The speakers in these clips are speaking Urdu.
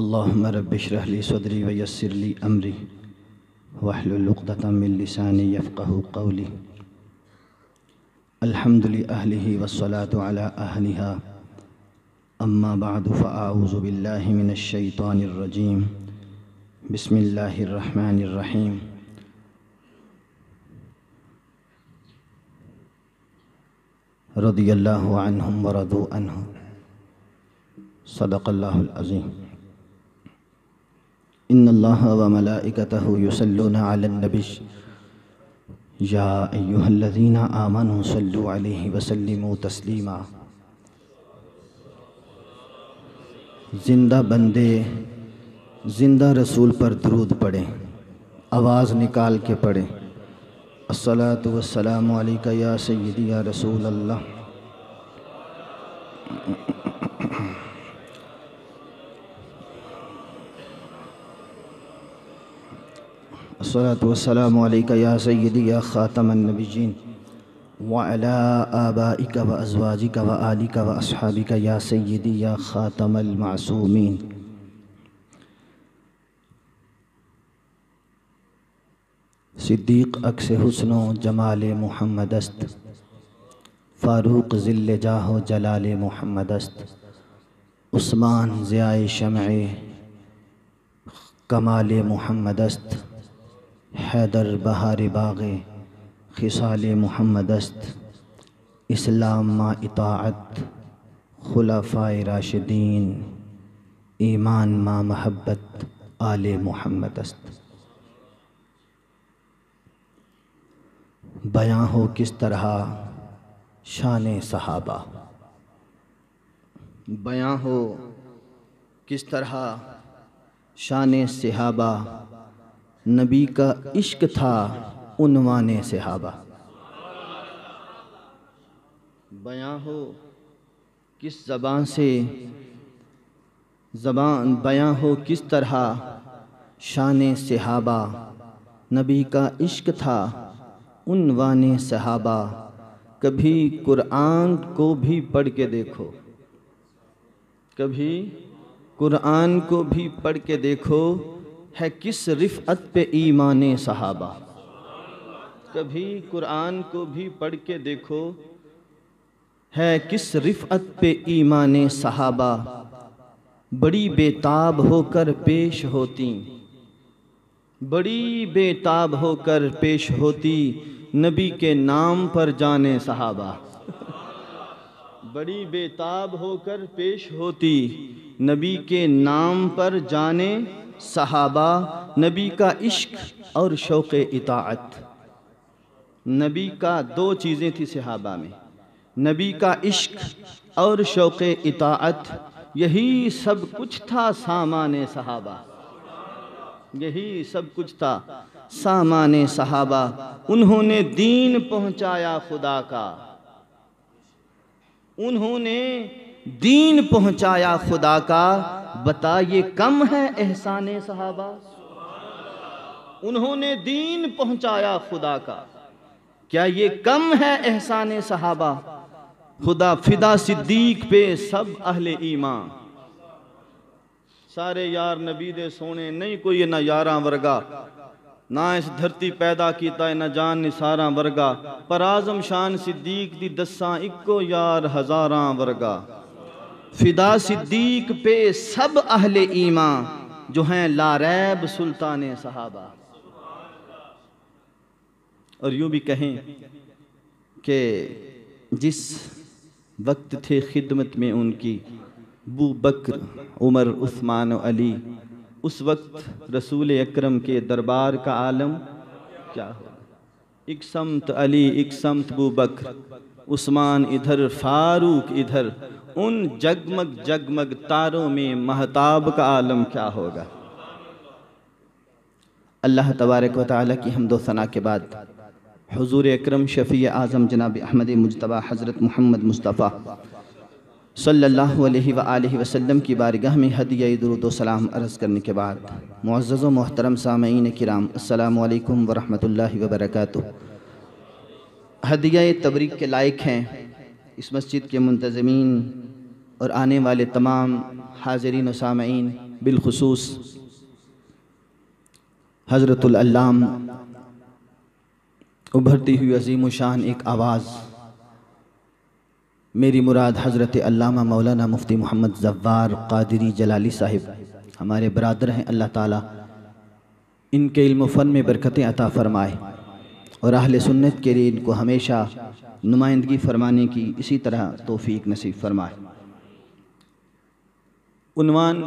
اللهم رب اشرح لي صدري ويسر لي أمري واحلل عقدة من لساني يفقهوا قولي. الحمد لأهله والصلاة على أهلها. أما بعد فأعوذ بالله من الشيطان الرجيم. بسم الله الرحمن الرحيم. رضي الله عنهم ورضوا عنه. صدق الله العظيم. إن الله وملائكته يصلون على النبي يا أيها الذين آمنوا صلوا عليه وسلموا تسلیما. زندہ بندے زندہ رسول پر درود پڑھیں، آواز نکال کے پڑھیں. الصلاۃ والسلام علیک یا سیدی یا رسول اللہ. الصلاۃ والسلام علیک یا سیدی یا خاتم النبیین وعلی آبائک و ازواجک و آلک و اصحابک یا سیدی یا خاتم المعصومین. صدیق عکس حسن و جمال محمد است، فاروق ذل جاہ و جلال محمد است. عثمان ضیاء شمع کمال محمد است. حیدر بہار باغ خصال محمد است. اسلام ما اطاعت خلفائے راشدین، ایمان ما محبت آل محمد است. بیاں ہو کس طرح شان صحابہ، بیاں ہو کس طرح شان صحابہ. نبی کا عشق تھا عنوان صحابہ. بیاں ہو کس زبان سے بیاں ہو کس طرح شان صحابہ. نبی کا عشق تھا عنوان صحابہ. کبھی قرآن کو بھی پڑھ کے دیکھو، کبھی قرآن کو بھی پڑھ کے دیکھو، ہے کس رفعت پہ ایمان صحابہ. کبھی قرآن کو بھی پڑھ کے دیکھو، ہے کس رفعت پہ ایمان صحابہ. بڑی بے تاب ہو کر پیش ہوتی، بڑی بے تاب ہو کر پیش ہوتی، نبی کے نام پر جانے صحابہ. بڑی بے تاب ہو کر پیش ہوتی، نبی کے نام پر جانے صحابہ. نبی کا عشق اور شوق اطاعت، نبی کا دو چیزیں تھی صحابہ میں، نبی کا عشق اور شوق اطاعت. یہی سب کچھ تھا سامان صحابہ، یہی سب کچھ تھا سامان صحابہ. انہوں نے دین پہنچایا خدا کا، انہوں نے دین پہنچایا خدا کا. بتا یہ کم ہے احسان صحابہ. انہوں نے دین پہنچایا خدا کا، کیا یہ کم ہے احسان صحابہ. خدا فدا صدیق پہ سب اہل ایمان، سارے یار نبی دے سونے نہیں کوئی نہ یاراں ورگا. نہ اس دھرتی پیدا کیتا ہے نہ جان نثاراں ورگا. پر اعظم شان صدیق دی دساں اکو یار ہزاراں ورگا. فدا صدیق پہ سب اہل ایمان، جو ہیں لا ریب سلطان صحابہ. اور یوں بھی کہیں کہ جس وقت تھے خدمت میں ان کی ابو بکر عمر عثمان و علی، اس وقت رسول اکرم کے دربار کا عالم کیا ہو. ایک سمت علی ایک سمت ابو بکر، عثمان ادھر فاروق ادھر، ان جگمگ جگمگ تاروں میں مہتاب کا عالم کیا ہوگا. اللہ تبارک و تعالیٰ کی حمد و ثنا کے بعد حضور اکرم شفیع اعظم جناب احمد مجتبیٰ حضرت محمد مصطفیٰ صلی اللہ علیہ وآلہ وسلم کی بارگاہ میں ہدیہ درود و سلام عرض کرنے کے بعد، معزز و محترم سامعین کرام، السلام علیکم ورحمۃ اللہ وبرکاتہ. ہدیہ تبریک کے لائق ہیں اس مسجد کے منتظمین اور آنے والے تمام حاضرین و سامعین. بالخصوص حضرت العلام ابھرتی ہوئی عظیم الشان ایک آواز، میری مراد حضرت علامہ مولانا مفتی محمد زوار قادری جلالی صاحب ہمارے برادر ہیں، اللہ تعالیٰ ان کے علم و فن میں برکتیں عطا فرمائے اور اہل سنت کے لیے ان کو ہمیشہ نمائندگی فرمانے کی اسی طرح توفیق نصیب فرمائے۔ عنوان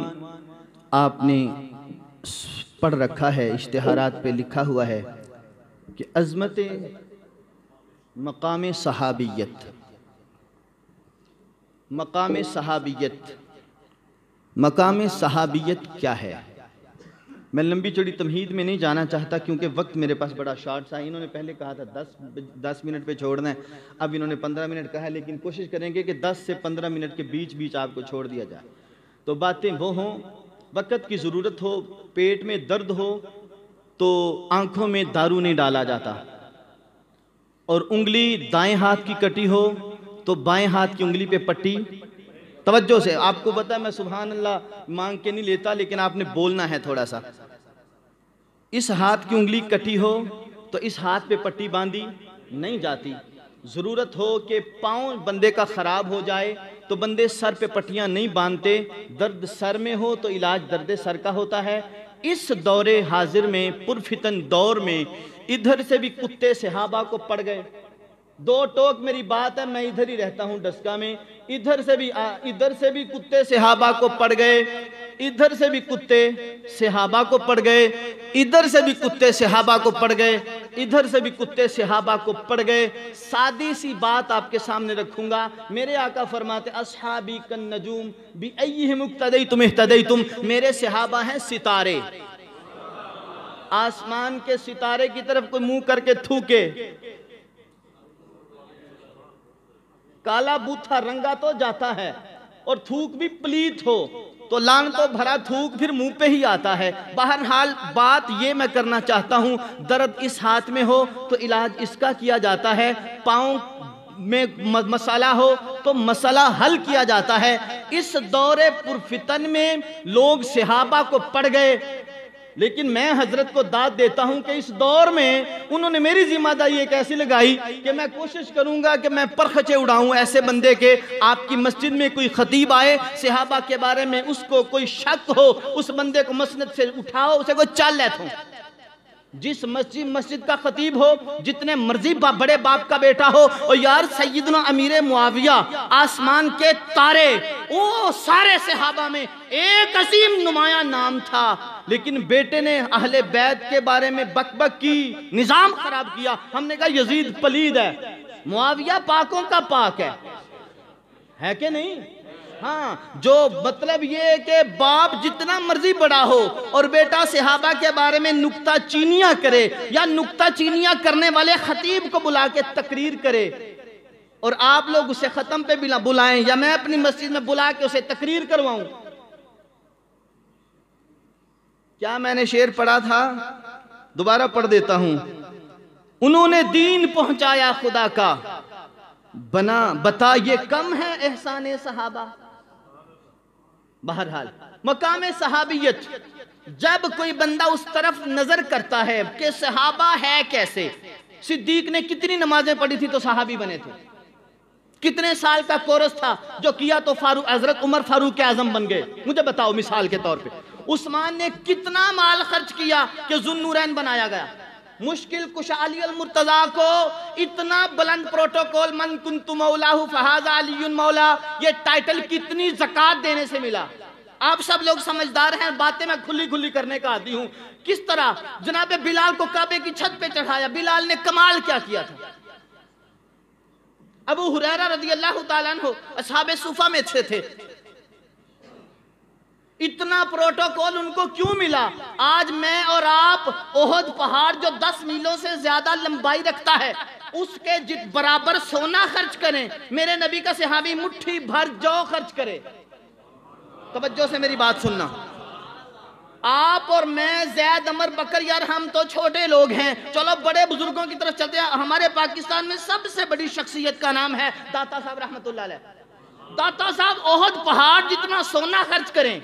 آپ نے پڑھ رکھا ہے، اشتہارات پہ لکھا ہوا ہے کہ عظمت مقام صحابیت۔ مقام صحابیت، مقام صحابیت کیا ہے؟ میں لمبی چوڑی تمہید میں نہیں جانا چاہتا کیونکہ وقت میرے پاس بڑا شارٹ تھا۔ انہوں نے پہلے کہا تھا 10 منٹ پہ چھوڑنا ہے، اب انہوں نے 15 منٹ کہا ہے، لیکن کوشش کریں گے کہ 10 سے 15 منٹ کے بیچ آپ کو چھوڑ دیا جائے تو باتیں وہ ہوں، وقت کی ضرورت ہو، پیٹ میں درد ہو تو آنکھوں میں دارو نہیں ڈالا جاتا، اور انگلی دائیں ہاتھ کی کٹی ہو تو بائیں ہاتھ کی انگلی پہ پٹی۔ توجہ سے، آپ کو پتا ہے میں سبحان اللہ مانگ کے نہیں لیتا، لیکن آپ نے بولنا ہے تھوڑا سا۔ اس ہاتھ کی انگلی کٹی ہو تو اس ہاتھ پہ پٹی باندھی نہیں جاتی۔ ضرورت ہو کہ پاؤں بندے کا خراب ہو جائے تو بندے سر پہ پٹیاں نہیں باندھتے، درد سر میں ہو تو علاج درد سر کا ہوتا ہے۔ اس دور حاضر میں، پرفتن دور میں، ادھر سے بھی کتے صحابہ کو پڑ گئے۔ دو ٹوک میری بات ہے، میں ادھر ہی رہتا ہوں ڈسکا میں، ادھر سے بھی کتے صحابہ کو پڑ گئے، ادھر سے بھی کتے صحابہ کو پڑ گئے، ادھر سے بھی کتے صحابہ کو پڑ گئے، ادھر سے بھی کتے صحابہ کو پڑ گئے۔ سادی سی بات آپ کے سامنے رکھوں گا، میرے آقا فرماتے اصحابی کن نجوم بِأَيِّهِمْ اقْتَدَيْتُمْ اهْتَدَيْتُمْ، میرے صحابہ ہیں ستارے۔ آسمان کے ستارے کی طرف کوئی منہ کر کے تھوکے، کالا بوتھا رنگا تو جاتا ہے، اور تھوک بھی پلیت ہو تو لعنتوں بھرا تھوک پھر منہ پہ ہی آتا ہے۔ بہرحال بات یہ میں کرنا چاہتا ہوں، درد اس ہاتھ میں ہو تو علاج اس کا کیا جاتا ہے، پاؤں میں مسئلہ ہو تو مسئلہ حل کیا جاتا ہے۔ اس دور پرفتن میں لوگ صحابہ کو پڑ گئے، لیکن میں حضرت کو داد دیتا ہوں کہ اس دور میں انہوں نے میری ذمہ داری ایک ایسی لگائی کہ میں کوشش کروں گا کہ میں پرخچے اڑاؤں ایسے بندے کے۔ آپ کی مسجد میں کوئی خطیب آئے، صحابہ کے بارے میں اس کو کوئی شک ہو، اس بندے کو مسند سے اٹھاؤ، اسے کوئی چال لیتا ہوں۔ جس مسجد کا خطیب ہو، جتنے مرضی بڑے باپ کا بیٹا ہو، اور یار سیدنا امیر معاویہ آسمان کے تارے، وہ سارے صحابہ میں ایک عظیم نمایاں نام تھا، لیکن بیٹے نے اہل بیت کے بارے میں بک بک کی، نظام خراب کیا۔ ہم نے کہا یزید پلید ہے، معاویہ پاکوں کا پاک ہے کہ نہیں؟ ہاں، جو مطلب یہ ہے کہ باپ جتنا مرضی بڑا ہو اور بیٹا صحابہ کے بارے میں نکتہ چینیاں کرے، یا نکتہ چینیاں کرنے والے خطیب کو بلا کے تقریر کرے، اور آپ لوگ اسے ختم پہ بلائیں، یا میں اپنی مسجد میں بلا کے اسے تقریر کرواؤں۔ کیا میں نے شعر پڑھا تھا؟ دوبارہ پڑھ دیتا ہوں۔ انہوں نے دین پہنچایا خدا کا، بتا یہ کم ہے احسان صحابہ۔ بہرحال مقام صحابیت، جب کوئی بندہ اس طرف نظر کرتا ہے کہ صحابہ ہے کیسے، صدیق نے کتنی نمازیں پڑھی تھی تو صحابی بنے تھے، کتنے سال کا کورس تھا جو کیا تو حضرت عمر فاروق اعظم بن گئے، مجھے بتاؤ مثال کے طور پہ۔ عثمان نے کتنا مال خرچ کیا کہ ذو النورین بنایا گیا، مشکل کشا علی المرتضیٰ کو اتنا بلند پروٹوکول من کنت مولاہ فہذا علی مولا، یہ ٹائٹل کتنی زکاة دینے سے ملا۔ آپ سب لوگ سمجھدار ہیں، باتیں میں کھلی کھلی کا عادی ہوں۔ کس طرح جناب بلال کو کعبے کی چھت پہ چڑھایا، بلال نے کمال کیا کیا تھا۔ ابو ہریرہ رضی اللہ تعالیٰ عنہ اصحاب صفہ میں تھے، اتنا پروٹوکول ان کو کیوں ملا؟ آج میں اور آپ احد پہاڑ جو 10 میلوں سے زیادہ لمبائی رکھتا ہے، اس کے برابر سونا خرچ کریں، میرے نبی کا صحابی مٹھی بھر جو خرچ کرے۔ توجہ سے میری بات سننا، آپ اور میں زید عمر بکر، یار ہم تو چھوٹے لوگ ہیں، چلو بڑے بزرگوں کی طرف چلتے ہیں۔ ہمارے پاکستان میں سب سے بڑی شخصیت کا نام ہے داتا صاحب رحمت اللہ علیہ۔ داتا صاحب احد پہاڑ جتنا سونا خرچ کریں،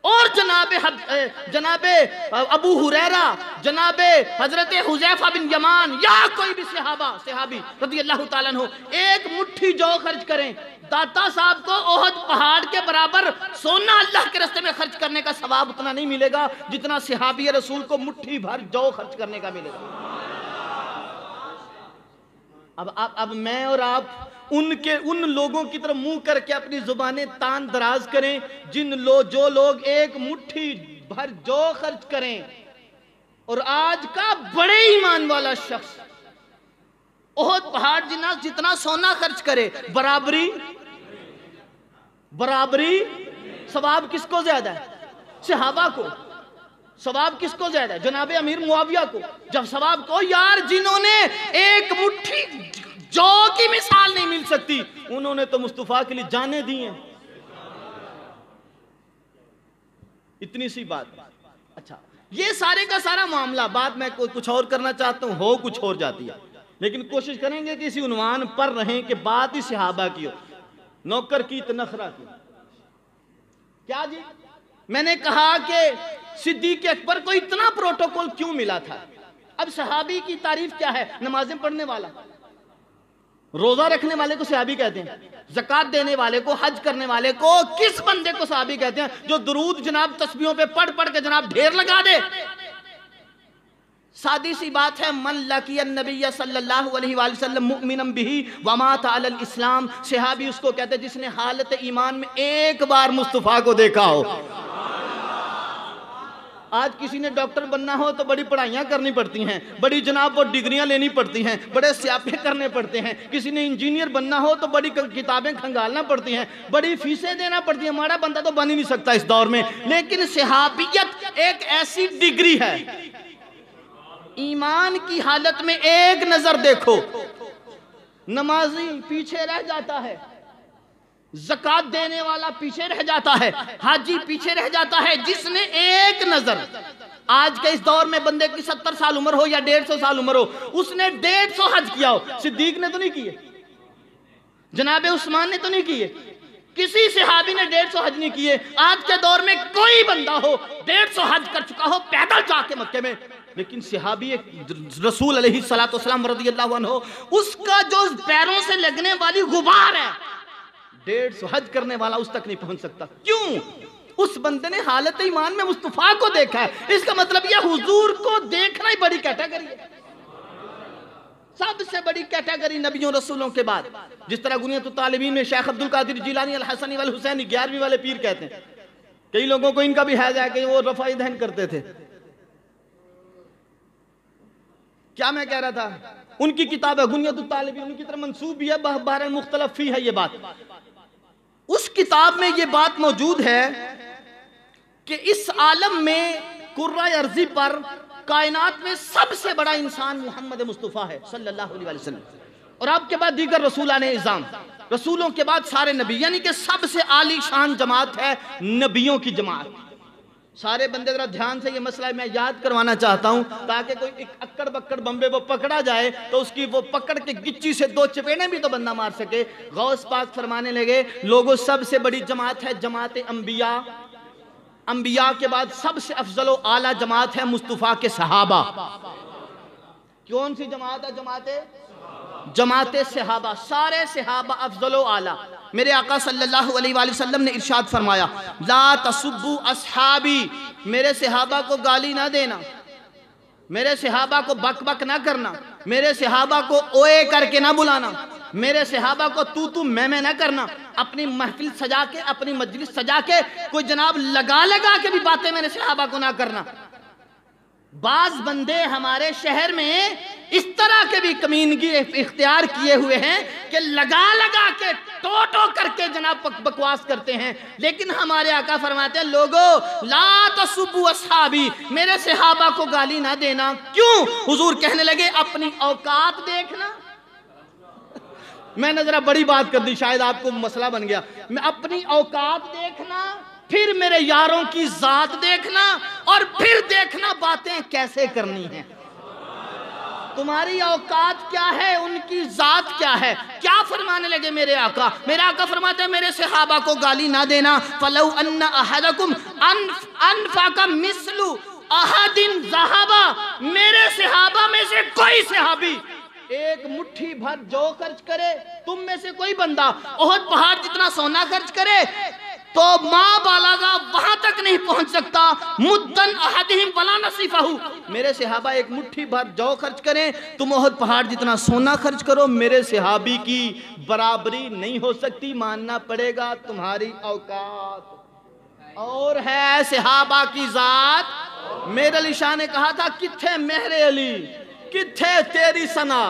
اور جناب ابو ہریرہ، جناب حضرت حذیفہ بن یمان یا کوئی بھی صحابی رضی اللہ تعالیٰ عنہ ایک مٹھی جو خرچ کریں، داتا صاحب کو احد پہاڑ کے برابر سونا اللہ کے راستے میں خرچ کرنے کا ثواب اتنا نہیں ملے گا جتنا صحابی رسول کو مٹھی بھر جو خرچ کرنے کا ملے گا۔ اب میں اور آپ ان لوگوں کی طرف منہ کر کے اپنی زبانیں تان دراز کریں جو لوگ ایک مٹھی بھر جو خرچ کریں، اور آج کا بڑے ایمان والا شخص احد پہاڑ جتنا سونا خرچ کرے، برابری ثواب کس کو زیادہ ہے؟ صحابہ کو۔ ثواب کس کو زیادہ ہے؟ جناب امیر معاویہ کو۔ جب ثواب کو یار جنہوں نے ایک مٹھی جو کی مثال نہیں مل سکتی، انہوں نے تو مصطفیٰ کے لیے جانیں دی ہیں۔ اتنی سی بات۔ اچھا، یہ سارے کا سارا معاملہ، بات میں کچھ اور کرنا چاہتا ہوں، کچھ اور جاتی ہے، لیکن کوشش کریں گے کہ اسی عنوان پر رہیں کہ بات ہی صحابہ کی ہو، نوکر کی نخرہ کی۔ کیا جی؟ میں نے کہا کہ صدیق اکبر کو اتنا پروٹوکول کیوں ملا تھا؟ اب صحابی کی تعریف کیا ہے؟ نمازیں پڑھنے والا، روزہ رکھنے والے کو صحابی کہتے ہیں، زکوٰۃ دینے والے کو، حج کرنے والے کو، کس بندے کو صحابی کہتے ہیں؟ جو درود جناب تسبیحوں پہ پڑھ کے جناب ڈھیر لگا دے۔ سادی سی بات ہے، من لقی النبی صلی اللہ علیہ وآلہ وسلم مؤمنا بہ ومات علی الاسلام، صحابی اس کو کہتے ہیں جس نے حالت ایمان میں ایک بار مصطفیٰ کو دیکھا ہو۔ آج کسی نے ڈاکٹر بننا ہو تو بڑی پڑھائیاں کرنی پڑتی ہیں، بڑی جناب وہ ڈگریاں لینی پڑتی ہیں، بڑے سیاپے کرنے پڑتے ہیں۔ کسی نے انجینئر بننا ہو تو بڑی کتابیں کھنگالنا پڑتی ہیں، بڑی فیسیں دینا پڑتی ہیں۔ ہمارا بندہ تو بن ہی نہیں سکتا اس دور میں۔ لیکن صحابیت ایک ایسی ڈگری ہے، ایمان کی حالت میں ایک نظر دیکھو، نمازی پیچھے رہ جاتا ہے، زکوٰۃ دینے والا پیچھے رہ جاتا ہے، حاجی پیچھے رہ جاتا ہے، جس نے ایک نظر، آج کے اس دور میں بندے کی 70 سال عمر ہو یا 150 سال عمر ہو، اس نے 150 حج کیا ہو۔ صدیق نے تو نہیں کیے، جناب عثمان نے تو نہیں کیے، کسی صحابی نے 150 حج نہیں کیے۔ آج کے دور میں کوئی بندہ ہو 150 حج کر چکا ہو پیدل جا کے مکے میں، لیکن صحابی رسول علیہ السلام رضی اللہ عنہ، اس کا جو پیروں سے لگنے والی غبار ہے، 150 حج کرنے والا اس تک نہیں پہنچ سکتا۔ کیوں؟ اس بندے نے حالت ایمان میں مصطفیٰ کو دیکھا ہے۔ اس کا مطلب یہ حضور کو دیکھنا ہی بڑی کیٹیگری ہے، سب سے بڑی کیٹیگری نبیوں رسولوں کے بعد۔ جس طرح گنیت الطالبین میں شیخ عبد القادر جیلانی الحسنی والحسینی 11ویں والے پیر کہتے ہیں۔ کئی لوگوں کو ان کا بھی حیض ہے کہ وہ رفع دہن کرتے تھے۔ کیا میں کہہ رہا تھا؟ ان کی کتاب ہے گنیت الطالبین، ان کی طرح منسوب بھی ہے، بہرحال مختلف فی ہے یہ بات۔ اس کتاب میں یہ بات موجود ہے کہ اس عالم میں کرۂ ارضی پر کائنات میں سب سے بڑا انسان محمد مصطفیٰ ہے صلی اللہ علیہ وسلم، اور آپ کے بعد دیگر رسولان اعظام، رسولوں کے بعد سارے نبی، یعنی کہ سب سے عالی شان جماعت ہے نبیوں کی جماعت۔ سارے بندے ذرا دھیان سے یہ مسئلہ میں یاد کروانا چاہتا ہوں تاکہ کوئی ایک اکڑ بکڑ بمبے وہ پکڑا جائے تو اس کی وہ پکڑ کے گچی سے 2 چپیڑیں بھی تو بندہ مار سکے۔ غوث پاک فرمانے لگے، لوگوں سب سے بڑی جماعت ہے جماعت انبیاء، انبیاء کے بعد سب سے افضل و اعلیٰ جماعت ہے مصطفیٰ کے صحابہ۔ کون سی جماعت ہے؟ جماعت صحابہ، سارے صحابہ افضل و اعلیٰ۔ میرے آقا صلی اللہ علیہ وآلہ وسلم نے ارشاد فرمایا، لا تسبوا اصحابی، میرے صحابہ کو گالی نہ دینا، میرے صحابہ کو بک بک نہ کرنا، میرے صحابہ کو اوے کر کے نہ بلانا، میرے صحابہ کو تو میں نہ کرنا، اپنی محفل سجا کے، اپنی مجلس سجا کے کوئی جناب لگا کے بھی باتیں میرے صحابہ کو نہ کرنا۔ بعض بندے ہمارے شہر میں اس طرح کے بھی کمینگی اختیار کیے ہوئے ہیں کہ لگا کے ٹو کر کے جناب بکواس کرتے ہیں، لیکن ہمارے آقا فرماتے ہیں لوگو لا تسبوا اصحابی، میرے صحابہ کو گالی نہ دینا۔ کیوں؟ حضور کہنے لگے اپنی اوقات دیکھنا۔ میں نے ذرا بڑی بات کر دی، شاید آپ کو مسئلہ بن گیا۔ میں اپنی اوقات دیکھنا، پھر میرے یاروں کی ذات دیکھنا، اور پھر دیکھنا باتیں کیسے کرنی ہیں۔ تمہاری اوقات کیا ہے، ان کی ذات کیا ہے؟ کیا فرمانے لگے میرے آقا؟ میرے آقا فرماتے ہیں میرے صحابہ کو گالی نہ دینا. فَلَوْ أَنَّ أَحَدَكُمْ أَنفَقَ مِثْلُ أَحَدٍ ذَهَبًا، میرے صحابہ میں سے کوئی صحابی ایک مٹھی بھر جو خرچ کرے، تم میں سے کوئی بندہ احد پہاڑ جتنا سونا خرچ کرے تو ماں بالاغا وہاں تک نہیں پہنچ سکتا. مدن احدہم ولا نصیفہ، میرے صحابہ ایک مٹھی بھر جو خرچ کریں، تم احد پہاڑ جتنا سونا خرچ کرو، میرے صحابی کی برابری نہیں ہو سکتی. ماننا پڑے گا تمہاری اوقات اور ہے صحابہ کی ذات. میر علی شاہ نے کہا تھا کتھے مہر علی، کتھے تیری ثنا،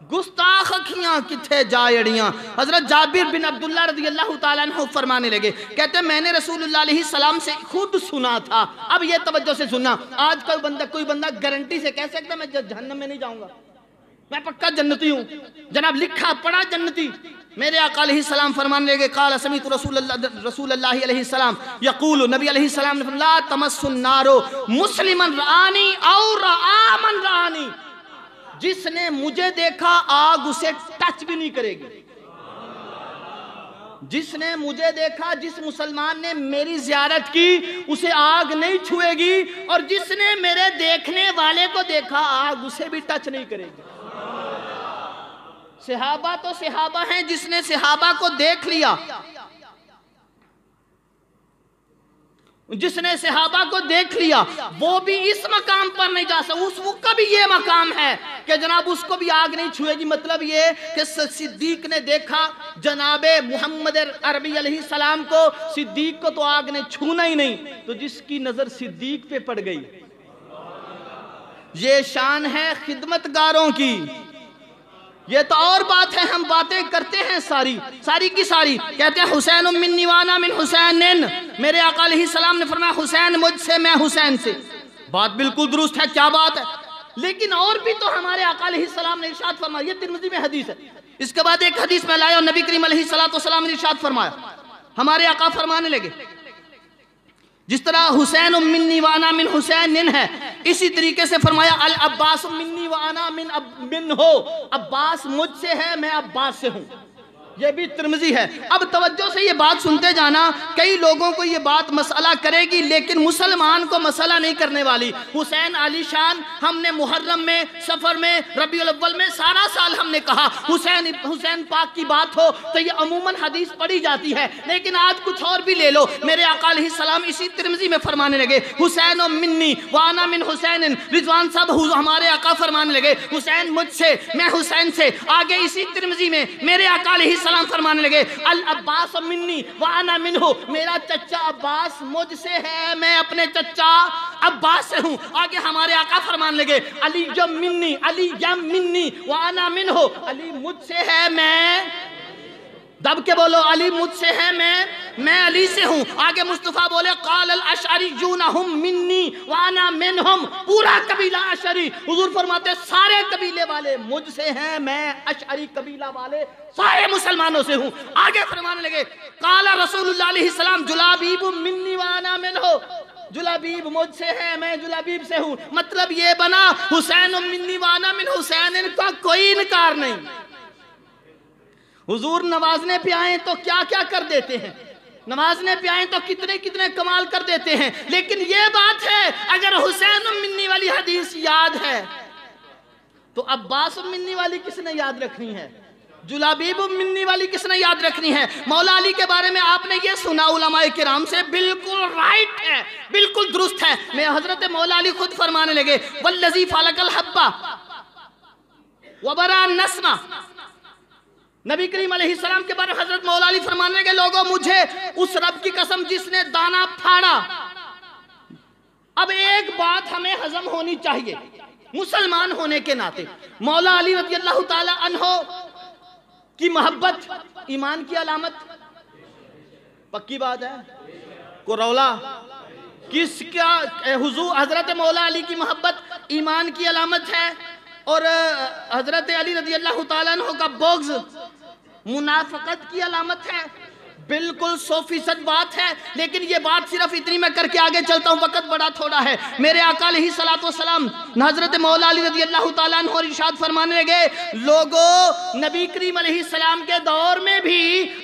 گستاخ اکھیاں کتھے جائڑیاں. حضرت جابر بن عبداللہ رضی اللہ تعالیٰ عنہ فرمانے لگے، کہتے ہیں میں نے رسول اللہ علیہ السلام سے خود سنا تھا. اب یہ توجہ سے سننا، آج کوئی بندہ گارنٹی سے کہہ سکتا میں جہنم میں نہیں جاؤں گا، میں پکا جنتی ہوں. جناب لکھا پڑا جنتی. میرے آقا علیہ السلام فرمانے لگے قال سمیت رسول اللہ علیہ السلام یقول، نبی علیہ السلام نے فرمایا لا تمس النار مسلما رآنی او رآ من رآنی، جس نے مجھے دیکھا آگ اسے ٹچ بھی نہیں کرے گی. جس نے مجھے دیکھا، جس مسلمان نے میری زیارت کی اسے آگ نہیں چھوئے گی، اور جس نے میرے دیکھنے والے کو دیکھا آگ اسے بھی ٹچ نہیں کرے گی. صحابہ تو صحابہ ہیں، جس نے صحابہ کو دیکھ لیا، جس نے صحابہ کو دیکھ لیا وہ بھی اس مقام پر نہیں جا سکتا. اس وقت کا بھی یہ مقام ہے کہ جناب اس کو بھی آگ نہیں چھوئے گی. مطلب یہ کہ صدیق نے دیکھا جناب محمد عربی علیہ السلام کو، صدیق کو تو آگ نے چھونا ہی نہیں. تو جس کی نظر صدیق پہ پڑ گئی، یہ شان ہے خدمتگاروں کی. یہ تو اور بات ہے، ہم باتیں کرتے ہیں ساری کی ساری. کہتے ہیں حسین منی وانا من حسین، میرے آقا علیہ السلام نے فرمایا حسین مجھ سے میں حسین سے. بات بالکل درست ہے، کیا بات ہے. لیکن اور بھی تو ہمارے آقا علیہ السلام نے ارشاد فرمایا، یہ ترمذی میں حدیث ہے. اس کے بعد ایک حدیث میں لایا اور نبی کریم علیہ السلام نے ارشاد فرمایا، ہمارے آقا فرمانے لگے جس طرح حسین منی وانا من حسین ہے، اسی طریقے سے فرمایا العباس منی وانا من ہو، عباس مجھ سے ہے میں عباس سے ہوں. یہ بھی ترمذی ہے. اب توجہ سے یہ بات سنتے جانا، کئی لوگوں کو یہ بات مسئلہ کرے گی لیکن مسلمان کو مسئلہ نہیں کرنے والی. حسین علی شان ہم نے محرم میں، سفر میں، ربیع الاول میں سارا سال ہم نے کہا حسین پاک کی بات ہو تو یہ عموماً حدیث پڑھی جاتی ہے. لیکن آج کچھ اور بھی لے لو. میرے آقا علیہ السلام اسی ترمذی میں فرمانے لگے حسین منی وانا من حسین. رضوان صاحب ہمارے آقا فرمانے لگے حسین مجھ سے میں حسین سے. آگے اسی ترمذی میں میرے آقا علیہ السلام فرمانے لگے العباس منی وانا منہو، میرا چچا عباس مجھ سے ہے میں اپنے چچا عباس سے ہوں. آگے ہمارے آقا فرمانے لگے علی یم منی وانا منہو، علی مجھ سے ہے میں، دب کے بولو علی مجھ سے ہے میں علی سے ہوں. آگے مصطفیٰ بولے قال الاشعریون ہم منی وانا منہم، پورا قبیلہ اشعری. حضور فرماتے سارے قبیلے والے مجھ سے ہیں، میں اشعری قبیلہ والے سارے مسلمانوں سے ہوں. آگے فرمانے لگے قال رسول اللہ علیہ السلام جلابیب منی وانا منہو، جلابیب مجھ سے ہے میں جلابیب سے ہوں. مطلب یہ بنا حسین منی وانا من حسین کا کوئی انکار نہیں. حضور نوازنے پہ آئیں تو کیا کیا کر دیتے ہیں، نوازنے پہ آئیں تو کتنے کمال کر دیتے ہیں. لیکن یہ بات ہے اگر حسین منی والی حدیث یاد ہے تو عباس منی والی کس نے یاد رکھنی ہے، جلابیب منی والی کس نے یاد رکھنی ہے. مولا علی کے بارے میں آپ نے یہ سنا علماء کرام سے، بالکل رائٹ ہے، بالکل درست ہے. میں حضرت مولا علی خود فرمانے لگے والذی فلق الحبہ وبرا النسمہ. نبی کریم علیہ السلام کے بارے حضرت مولا علی فرمانے کے لوگوں مجھے اس رب کی قسم جس نے دانا پھاڑا. اب ایک بات ہمیں ہضم ہونی چاہیے مسلمان ہونے کے ناطے، مولا علی رضی اللہ تعالی عنہ کی محبت ایمان کی علامت، پکی بات ہے کو رولا کس کا، حضور حضرت مولا علی کی محبت ایمان کی علامت ہے، اور حضرت علی رضی اللہ تعالیٰ عنہ کا بغض منافقت کی علامت ہے. بالکل 100% بات ہے، لیکن یہ بات صرف اتنی میں کر کے آگے چلتا ہوں، وقت بڑا تھوڑا ہے۔ میرے آقا علیہ السلام حضرت مولا علی رضی اللہ تعالیٰ عنہ ارشاد فرمانے لگے، لوگوں نبی کریم علیہ السلام کے دور میں بھی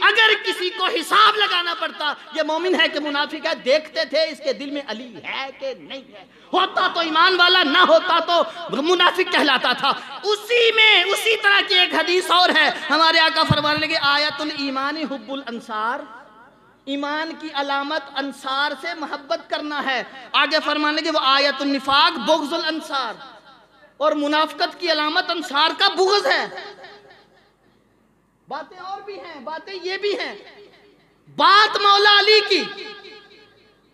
اگر کسی کو حساب لگانا پڑتا یہ مومن ہے کہ منافق ہے، دیکھتے تھے اس کے دل میں علی ہے کہ نہیں ہے، ہوتا تو ایمان والا، نہ ہوتا تو منافق کہلاتا تھا۔ اسی طرح کی ایک حدیث اور ہے، ہمارے آقا فرمانے لگے آیت الایمان حب الانصار، ایمان کی علامت انصار سے محبت کرنا ہے۔ آگے فرمانے لگے وہ آیت النفاق بغض الانصار، اور منافقت کی علامت انصار کا بغض ہے۔ باتیں اور بھی ہیں، باتیں یہ بھی ہیں، بات مولا علی کی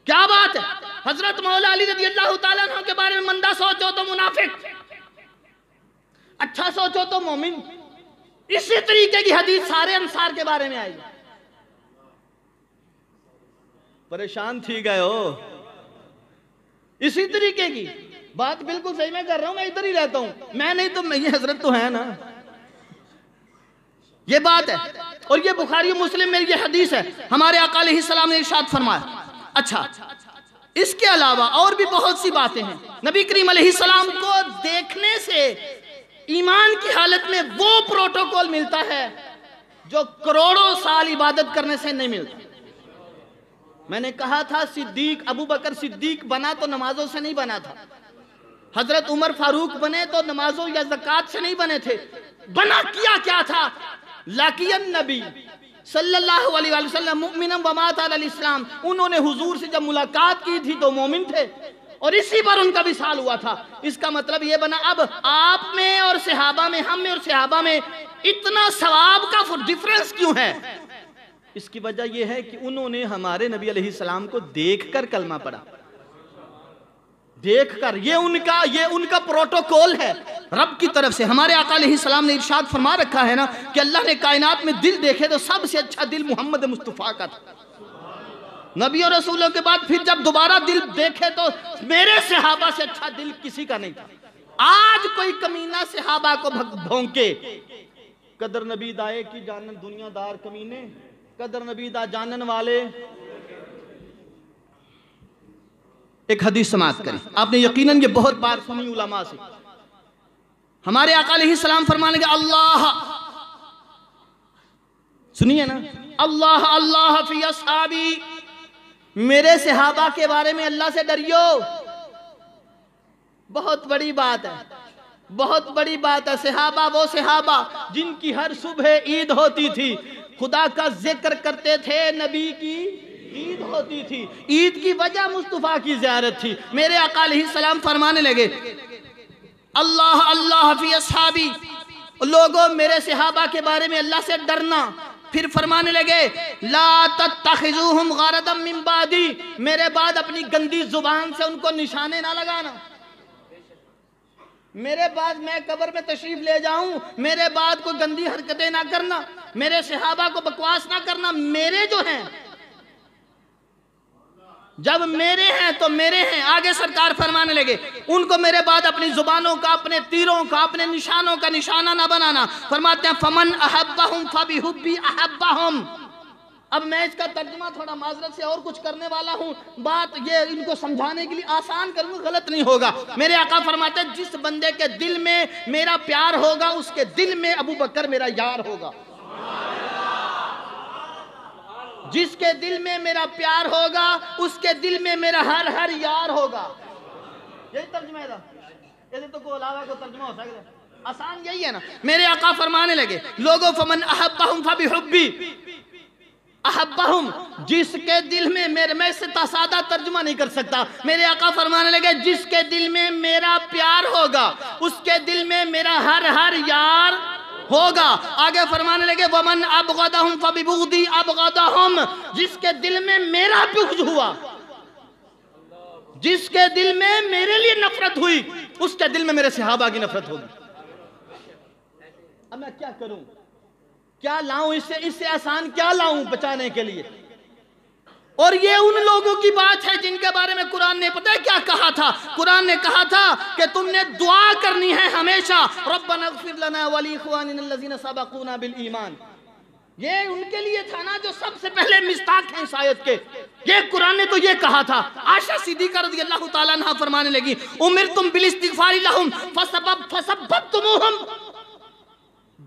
کیا بات ہے؟ حضرت مولا علی رضی اللہ تعالیٰ عنہ کے بارے میں مندہ سوچو تو منافق، اچھا سوچو تو مومن۔ اسی طریقے کی حدیث سارے انصار کے بارے میں آئی۔ پریشان تھی گئے ہو؟ اسی طریقے کی بات بالکل صحیح میں کر رہا ہوں، میں ادھر ہی رہتا ہوں، میں نہیں تو یہ حضرت تو ہے نا، یہ بات ہے۔ اور یہ بخاری و مسلم میں یہ حدیث ہے، ہمارے آقا علیہ السلام نے ارشاد فرمایا۔ اچھا، اس کے علاوہ اور بھی بہت سی باتیں ہیں۔ نبی کریم علیہ السلام کو دیکھنے سے ایمان کی حالت میں وہ پروٹوکول ملتا ہے جو کروڑوں سال عبادت کرنے سے نہیں ملتا۔ میں نے کہا تھا صدیق ابو بکر صدیق بنا تو نمازوں سے نہیں بنا تھا، حضرت عمر فاروق بنے تو نمازوں یا زکوٰۃ سے نہیں بنے تھے، بنا کیا تھا؟ لاقی النبی صلی اللہ علیہ وسلم مؤمنا ومات علی الاسلام، انہوں نے حضور سے جب ملاقات کی تھی تو مومن تھے، اور اسی پر ان کا وصال ہوا تھا۔ اس کا مطلب یہ بنا اب آپ میں اور صحابہ میں، ہم میں اور صحابہ میں اتنا ثواب کا ڈیفرنس کیوں ہے؟ اس کی وجہ یہ ہے کہ انہوں نے ہمارے نبی علیہ السلام کو دیکھ کر کلمہ پڑھا، دیکھ کر، یہ ان کا پروٹوکول ہے رب کی طرف سے۔ ہمارے آقا علیہ السلام نے ارشاد فرما رکھا ہے نا کہ اللہ نے کائنات میں دل دیکھے تو سب سے اچھا دل محمد مصطفیٰ کا تھا، نبی اور رسولوں کے بعد پھر جب دوبارہ دل دیکھے تو میرے صحابہ سے اچھا دل کسی کا نہیں تھا۔ آج کوئی کمینہ صحابہ کو بھونکے، قدر نبی دائے کی جانن دنیا دار کمینے، قدر نبی دا جانن والے۔ ایک حدیث سماعت کریں، آپ نے یقیناً یہ بہت بار سنی علماء سے۔ ہمارے آقا علیہ السلام فرمانے گے اللہ، سنیے نا، اللہ اللہ فی اصحابی، میرے صحابہ کے بارے میں اللہ سے ڈریو۔ بہت بڑی بات ہے، بہت بڑی بات ہے۔ صحابہ وہ صحابہ جن کی ہر صبح عید ہوتی تھی، خدا کا ذکر کرتے تھے، نبی کی عید ہوتی تھی، عید کی وجہ مصطفیٰ کی زیارت تھی۔ میرے آقا علیہ السلام فرمانے لگے اللہ اللہ فی اصحابی، لوگوں میرے صحابہ کے بارے میں اللہ سے ڈرنا۔ پھر فرمانے لگے لا تتخذوہم غرضا من بعدی، میرے بعد اپنی گندی زبان سے ان کو نشانے نہ لگانا۔ میرے بعد میں قبر میں تشریف لے جاؤں، میرے بعد کوئی گندی حرکتیں نہ کرنا، میرے صحابہ کو بکواس نہ کرنا۔ میرے جو ہیں، جب میرے ہیں تو میرے ہیں۔ آگے سرکار فرمانے لگے ان کو میرے بعد اپنی زبانوں کا، اپنے تیروں کا، اپنے نشانوں کا نشانہ نہ بنانا۔ فرماتے ہیں فمن احبہم فبحبی احبہم۔ اب میں اس کا ترجمہ تھوڑا معذرت سے اور کچھ کرنے والا ہوں، بات یہ ان کو سمجھانے کے لیے آسان کروں، غلط نہیں ہوگا۔ میرے آقا فرماتے ہیں جس بندے کے دل میں میرا پیار ہوگا اس کے دل میں ابو بکر میرا یار ہوگا، جس کے دل میں میرا پیار ہوگا اس کے دل میں میرا ہر یار ہوگا۔ یہی ترجمہ ہے، ایسے تو کوئی علاوہ کو ترجمہ ہو سکتا ہے، آسان یہی ہے نا۔ میرے آقا فرمانے لگے لوگوں فمن احبہم فبحبی احبہم، جس کے دل میں میں اس سے سادہ ترجمہ نہیں کر سکتا۔ میرے آقا فرمانے لگے جس کے دل میں میرا پیار ہوگا اس کے دل میں میرا ہر یار ہوگا۔ آگے فرمانے لگے ومن ابغضہم فببغضی ابغضہم، جس کے دل میں میرا بغض ہوا، جس کے دل میں میرے لیے نفرت ہوئی، اس کے دل میں میرے صحابہ کی نفرت ہوگی۔ اب میں کیا کروں، کیا لاؤں اس سے آسان کیا لاؤں بچانے کے لیے؟ اور یہ ان لوگوں کی بات ہے جن کے بارے میں قرآن نے پتہ ہے کیا کہا تھا؟ قرآن نے کہا تھا کہ تم نے دعا کرنی ہے ہمیشہ ربنا اغفر لنا ولی اخواننا الذین سبقونا بالایمان۔ یہ ان کے لیے تھا نا جو سب سے پہلے مصداق ہیں اس آیت کے. یہ قرآن نے تو یہ کہا تھا. عائشہ صدیقہ رضی اللہ تعالیٰ عنہ فرمانے لگی امرتم بالاستغفار لہم فسببتموہم.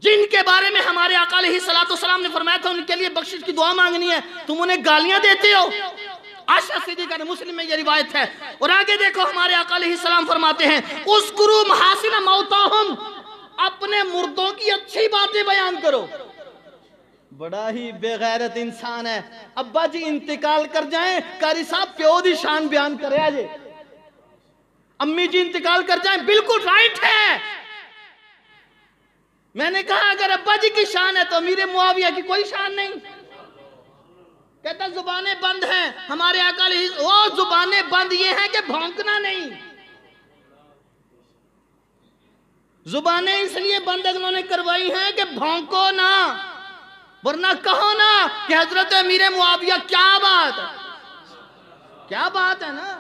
جن کے بارے میں ہمارے آقا علیہ السلام نے فرمایا تھا ان کے لیے بخشش کی دعا مانگنی ہے, تم انہیں گالیاں دیتے ہو. عائشہ صدیقہ نے مسلم میں یہ روایت ہے. اور آگے دیکھو ہمارے آقا علیہ السلام فرماتے ہیں اذکروا محاسن موتاہم, اپنے مردوں کی اچھی باتیں بیان کرو. بڑا ہی بے غیرت انسان ہے. ابا جی انتقال کر جائیں قاری صاحب پیو دی شان بیان کرے آجے. امی جی انتقال کر جائیں بالکل رائٹ ہے. میں نے کہا اگر ابا جی کی شان ہے تو امیر معاویہ کی کوئی شان نہیں. کہتا زبانیں بند ہیں ہمارے آقا علیہ وہ زبانیں بند یہ ہیں کہ بھونکنا نہیں. زبانیں اس لیے بند انہوں نے کروائی ہیں کہ بھونکو نہ, ورنہ کہو نا کہ حضرت امیر معاویہ کیا بات ہے, کیا بات ہے نا.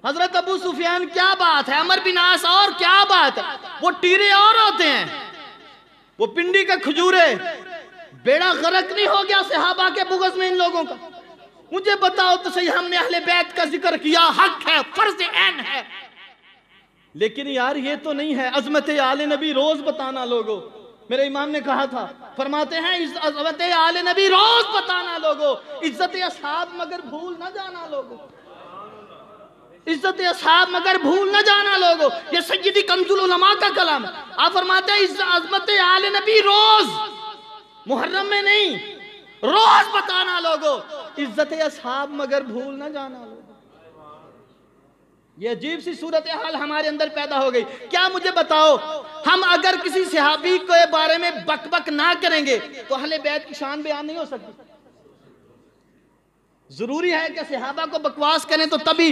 حضرت ابو سفیان کیا بات ہے, عمر بن عاص اور کیا بات ہے. وہ ٹیرے اور ہوتے ہیں, وہ پنڈی کا کھجورے. بیڑا غرق نہیں ہو گیا صحابہ کے بغض میں ان لوگوں کا. مجھے بتاؤ تو صحیح, ہم نے اہل بیت کا ذکر کیا, حق ہے, فرض عین ہے, لیکن یار یہ تو نہیں ہے عظمت آل نبی روز بتانا. لوگوں میرے امام نے کہا تھا, فرماتے ہیں عظمت آل نبی روز بتانا لوگوں, عزت اصحاب مگر بھول نہ جانا لوگوں, عزت اصحاب مگر بھول نہ جانا لوگوں. یہ سیدی کنز العلماء کا کلام. آپ فرماتے ہیں عظمت آل نبی روز, محرم میں نہیں, روز بتانا لوگوں, عزت اصحاب مگر بھول نہ جانا لوگوں. یہ عجیب سی صورتحال ہمارے اندر پیدا ہو گئی. کیا مجھے بتاؤ, ہم اگر کسی صحابی کے بارے میں بک بک نہ کریں گے تو اہل بیت کی شان بیان نہیں ہو سکتی. ضروری ہے کہ صحابہ کو بکواس کریں تو تبھی.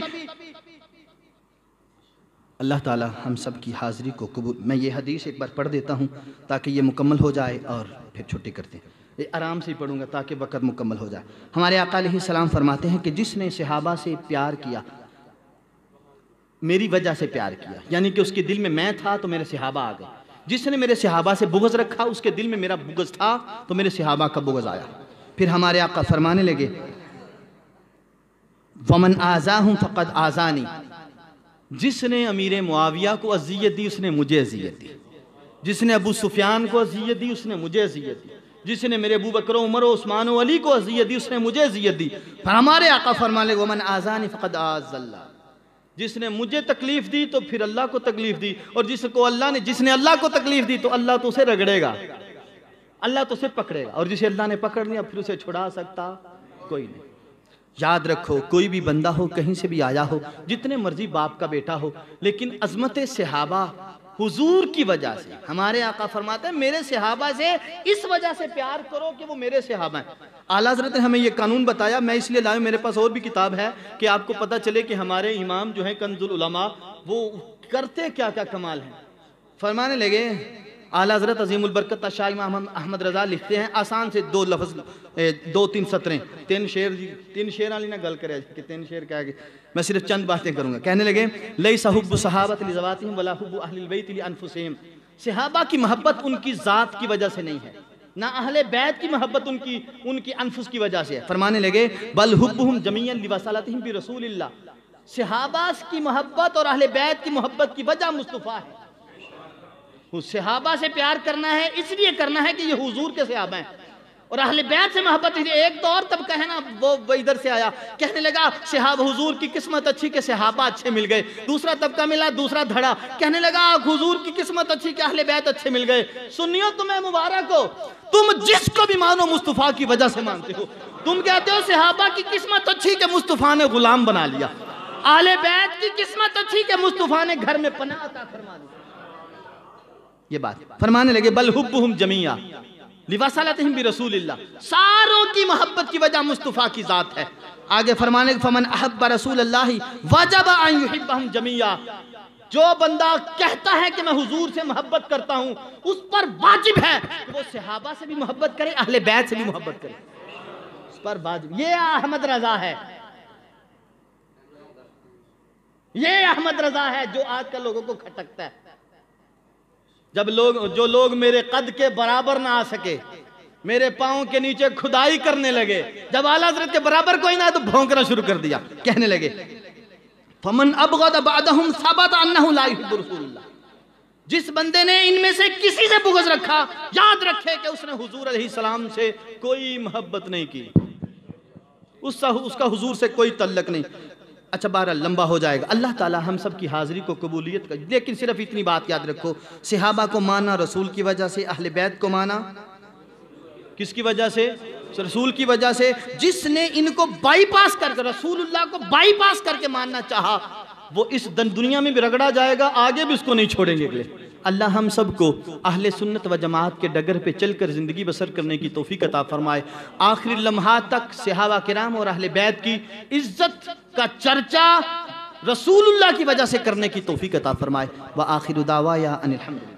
اللہ تعالی ہم سب کی حاضری کو قبول. میں یہ حدیث ایک بار پڑھ دیتا ہوں تاکہ یہ مکمل ہو جائے اور پھر چھٹی کرتے ہیں. یہ آرام سے ہی پڑھوں گا تاکہ وقت مکمل ہو جائے. ہمارے آقا علیہ السلام فرماتے ہیں کہ جس نے صحابہ سے پیار کیا, میری وجہ سے پیار کیا, یعنی کہ اس کے دل میں میں تھا تو میرے صحابہ آ گئے. جس نے میرے صحابہ سے بغض رکھا, اس کے دل میں میرا بغض تھا تو میرے صحابہ کا بغض آیا. پھر ہمارے آقا فرمانے لگے وَمَنْ آزَاهُمْ فَقَدْ آزَانِي, جس نے امیر معاویہ کو اذیت دی اس نے مجھے اذیت دی. جس نے ابو سفیان کو اذیت دی اس نے مجھے اذیت دی. جس نے میرے ابو بکر و عمر و عثمان و علی کو اذیت دی اس نے مجھے اذیت دی. پھر ہمارے آقا فرمانے لگے وَمَنْ آزَانِي فَقَدْ آزَ اللَّهِ, جس نے مجھے تکلیف دی تو پھر اللہ کو تکلیف دی, اور جس نے اللہ کو تکلیف دی تو اللہ تو اسے رگڑے گا, اللہ تو اسے پکڑے گا, اور جسے اللہ نے پکڑ لیا پھر اسے چھڑا سکتا کوئی نہیں. یاد رکھو کوئی بھی بندہ ہو, کہیں سے بھی آیا ہو, جتنے مرضی باپ کا بیٹا ہو, لیکن عظمت صحابہ حضور کی وجہ سے, ہمارے آقا فرماتے ہیں میرے صحابہ سے اس وجہ سے پیار کرو کہ وہ میرے صحابہ ہیں. اعلیٰ حضرت نے ہمیں یہ قانون بتایا, میں اس لیے لایا, میرے پاس اور بھی کتاب ہے کہ آپ کو پتہ چلے کہ ہمارے امام جو ہیں کنز العلماء وہ کرتے کیا کیا کمال ہیں. فرمانے لگے اعلیٰ حضرت عظیم البرکت شاہ امام احمد رضا لکھتے ہیں, آسان سے 2 لفظ 2-3 سطریں, 3 شعر والی نہ گل کرے کہ 3 شعر کہا کہ میں صرف چند باتیں کروں گا. کہنے لگے لیس حب صحابت لذواتہم ولا حب اہل البیت لانفسہم, صحابہ کی محبت ان کی ذات کی وجہ سے نہیں ہے, نہ اہل بیت کی محبت ان کی انفس کی وجہ سے ہے. فرمانے لگے بل حبہم جمیعا لوصالتہم برسول اللہ, صحابہ کی محبت اور اہل بیت کی محبت کی وجہ مصطفیٰ ہے. صحابہ سے پیار کرنا ہے اس لیے کرنا ہے کہ یہ حضور کے صحابہ ہیں, اور اہل بیت سے محبت. ایک تو اور طبقہ ہے نا وہ ادھر سے آیا, کہنے لگا صحابہ حضور کی قسمت اچھی کہ صحابہ اچھے مل گئے. دوسرا طبقہ ملا, دوسرا دھڑا, کہنے لگا حضور کی قسمت اچھی کہ اہل بیت اچھے مل گئے. سنیو تمہیں مبارک ہو, تم جس کو بھی مانو مصطفیٰ کی وجہ سے مانتے ہو. تم کہتے ہو صحابہ کی قسمت اچھی کہ مصطفیٰ نے غلام بنا لیا, اہل بیت کی قسمت اچھی کہ مصطفیٰ نے گھر میں پناہ عطا فرما دی. یہ بات فرمانے لگے بل حبہم جمیعا لوصالتہم برسول اللہ, ساروں کی محبت کی وجہ مصطفیٰ کی ذات ہے. آگے فرمانے لگے فمن احب رسول اللہ وجب ان یحبہم جمیعا, جو بندہ کہتا ہے کہ میں حضور سے محبت کرتا ہوں اس پر واجب ہے کہ وہ صحابہ سے بھی محبت کرے, اہل بیت سے بھی محبت کرے, اس پر واجب. یہ احمد رضا ہے, یہ احمد رضا ہے جو آج کل لوگوں کو کھٹکتا ہے. جو لوگ میرے قد کے برابر نہ آ سکے, میرے پاؤں کے نیچے کھدائی کرنے لگے. جب اعلیٰ حضرت کے برابر کوئی نہ ہے تو بھونکنا شروع کر دیا, کہنے لگے فَمَنْ أَبْغَضَ بَعْدَهُمْ ثَبَتَ أَنَّهُ لَا يُحِبُّ رَسُولَ اللَّهِ. جس بندے نے ان میں سے کسی سے بغض رکھا, یاد رکھے کہ اس نے حضور علیہ السلام سے کوئی محبت نہیں کی, اس کا حضور سے کوئی تعلق نہیں. اچھا بہرحال لمبا ہو جائے گا. اللہ تعالی ہم سب کی حاضری کو قبولیت کا, لیکن صرف اتنی بات یاد رکھو, صحابہ کو مانا رسول کی وجہ سے, اہل بیت کو مانا کس کی وجہ سے؟ رسول کی وجہ سے. جس نے ان کو بائی پاس کر کے, رسول اللہ کو بائی پاس کر کے ماننا چاہا, وہ اس دنیا میں بھی رگڑا جائے گا, آگے بھی اس کو نہیں چھوڑیں گے. اللہ ہم سب کو اہل سنت و جماعت کے ڈگر پہ چل کر زندگی بسر کرنے کی توفیق عطا فرمائے. آخری لمحات تک صحابہ کرام اور اہل بیت کی عزت کا چرچا رسول اللہ کی وجہ سے کرنے کی توفیق عطا فرمائے. وآخر دعوایا ان الحمد للہ.